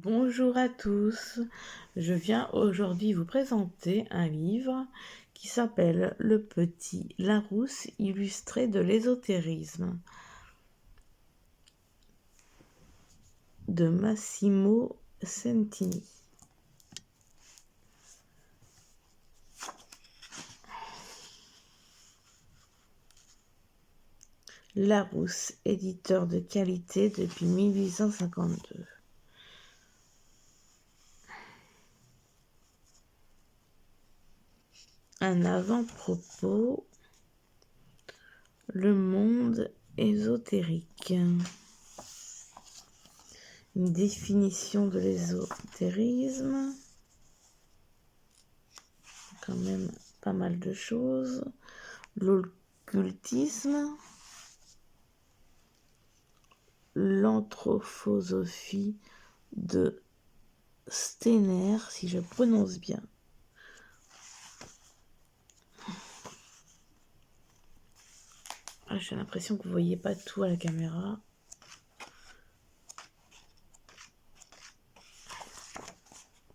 Bonjour à tous, je viens aujourd'hui vous présenter un livre qui s'appelle Le Petit Larousse illustré de l'ésotérisme de Massimo Centini. Larousse, éditeur de qualité depuis 1852. Un avant-propos, le monde ésotérique. Une définition de l'ésotérisme, quand même pas mal de choses. L'occultisme, l'anthroposophie de Steiner, si je prononce bien. J'ai l'impression que vous ne voyez pas tout à la caméra.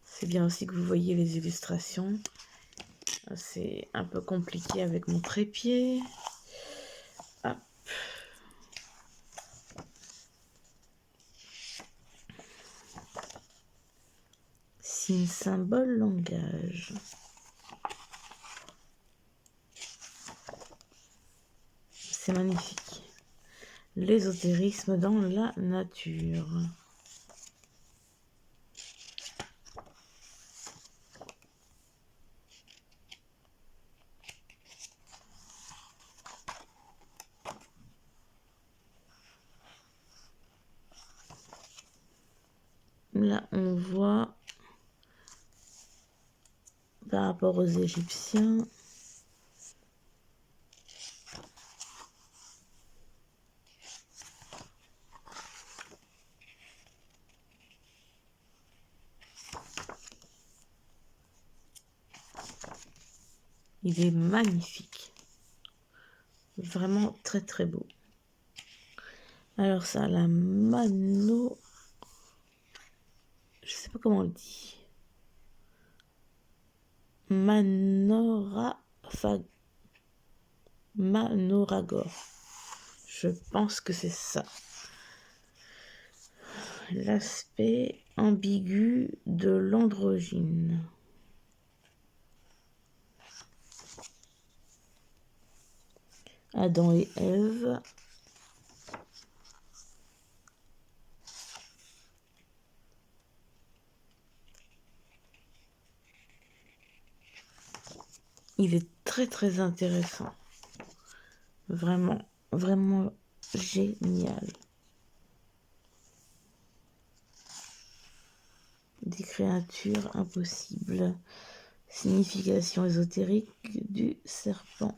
C'est bien aussi que vous voyez les illustrations. C'est un peu compliqué avec mon trépied. Hop. Signe, symbole, langage. C'est magnifique. L'ésotérisme dans la nature. Là, on voit par rapport aux Égyptiens, il est magnifique. Vraiment très très beau. Alors ça, la mano... Je sais pas comment on le dit. Manoragore. Je pense que c'est ça. L'aspect ambigu de l'androgyne. Adam et Ève. Il est très très intéressant. Vraiment, vraiment génial. Des créatures impossibles. Signification ésotérique du serpent.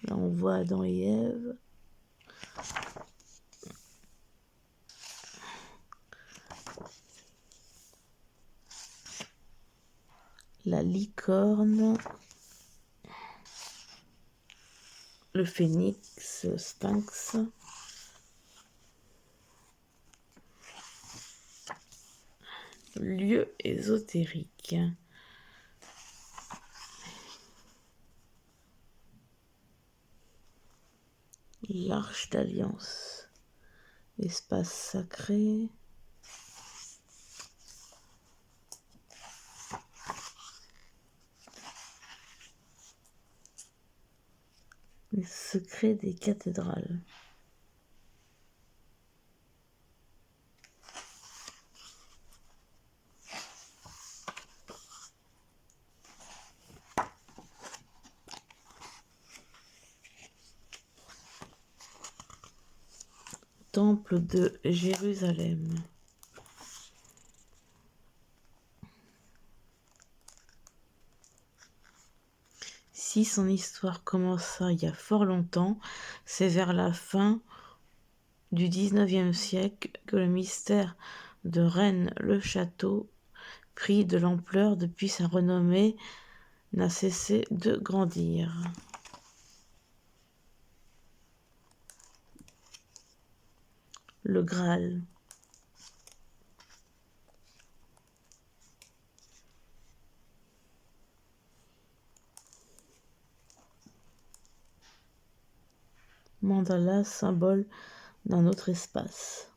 Là, on voit Adam et Ève. La licorne. Le phénix, sphinx. Lieu ésotérique. L'Arche d'Alliance. Espace sacré. Les secrets des cathédrales. Temple de Jérusalem. Si son histoire commença il y a fort longtemps, c'est vers la fin du XIXe siècle que le mystère de Rennes-le-Château prit de l'ampleur. Depuis, sa renommée n'a cessé de grandir. Le Graal. mandala, symbole d'un autre espace.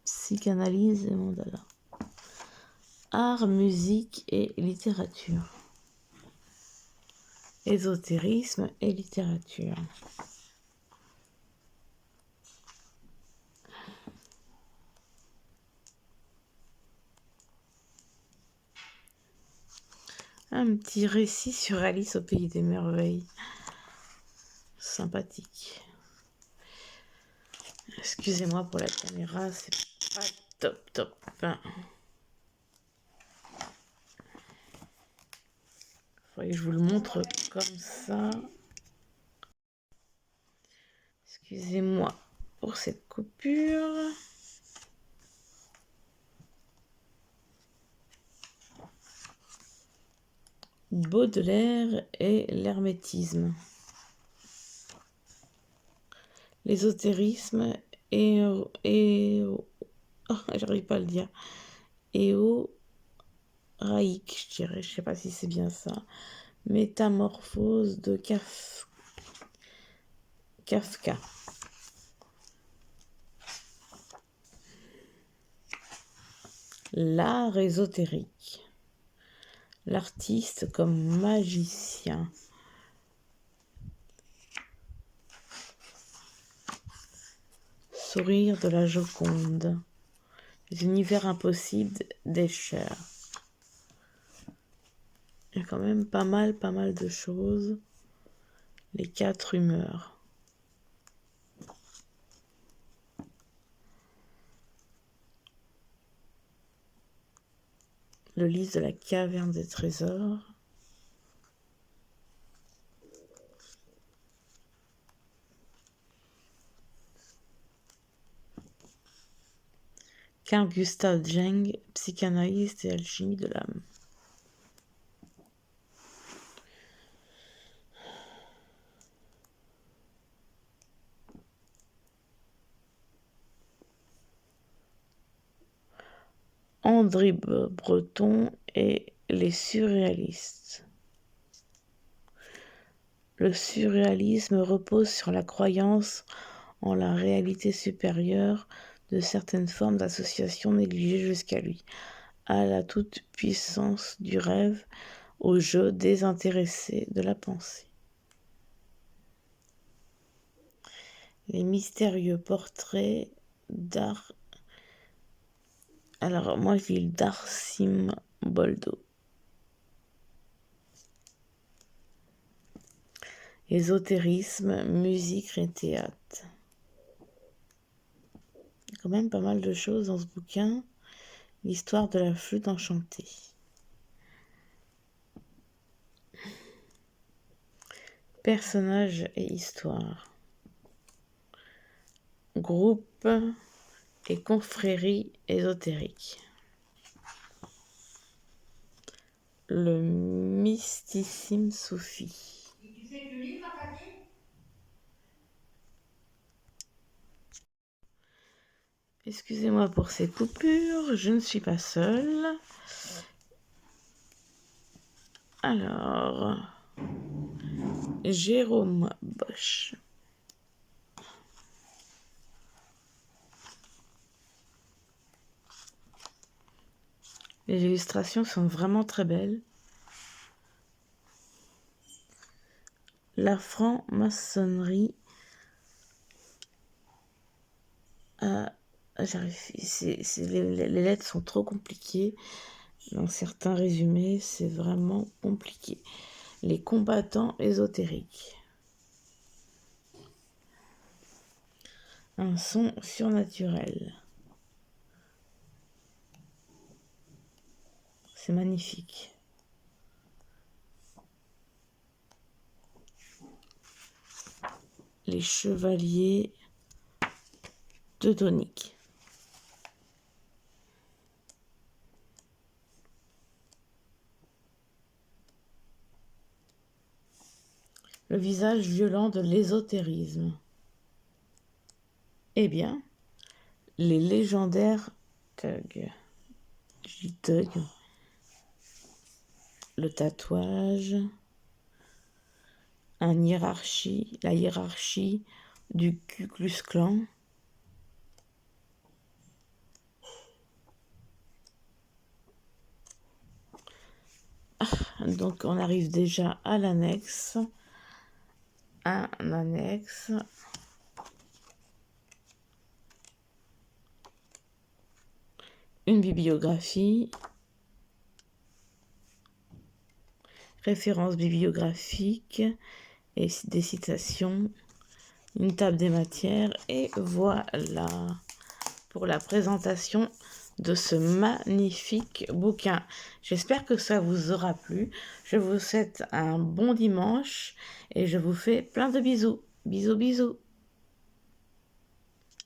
Psychanalyse et mandala. Art, musique et littérature. Ésotérisme et littérature. Un petit récit sur Alice au pays des merveilles. Sympathique. Excusez-moi pour la caméra, c'est pas top. Faudrait que je vous le montre comme ça. Excusez-moi pour cette coupure. Baudelaire et l'hermétisme. L'ésotérisme et j'arrive pas à le dire. Éoraïque, je dirais, je sais pas si c'est bien ça. Métamorphose de Kafka. L'art ésotérique. L'artiste comme magicien. Sourire de la Joconde. Les univers impossibles d'Escher. Il y a quand même pas mal de choses. Les 4 humeurs. Le livre de la caverne des trésors. Carl Gustav Jung, psychanalyste et alchimie de l'âme. André Breton et les surréalistes. Le surréalisme repose sur la croyance en la réalité supérieure de certaines formes d'association négligées jusqu'à lui, à la toute-puissance du rêve, au jeu désintéressé de la pensée. Les mystérieux portraits d'art. Alors, moi, je lis le d'Arsim Boldo. Ésotérisme, musique et théâtre. Il y a quand même pas mal de choses dans ce bouquin. L'histoire de la flûte enchantée. Personnages et histoire. Groupe et confrérie ésotérique. Le mysticisme soufi. Tu sais le livre, Fanny ? Excusez-moi pour ces coupures, je ne suis pas seule. Alors, Jérôme Bosch. Les illustrations sont vraiment très belles. La franc-maçonnerie. Les lettres sont trop compliquées. Dans certains résumés, c'est vraiment compliqué. Les combattants ésotériques. Un son surnaturel. C'est magnifique. Les chevaliers teutoniques. Le visage violent de l'ésotérisme. Eh bien, les légendaires thugs. Je dis thug. Le tatouage. la hiérarchie du Ku Klux Klan. Donc on arrive déjà à l'annexe. Un annexe. Une bibliographie. Références bibliographiques et des citations. Une table des matières. Et voilà pour la présentation de ce magnifique bouquin. J'espère que ça vous aura plu. Je vous souhaite un bon dimanche et je vous fais plein de bisous. Bisous, bisous.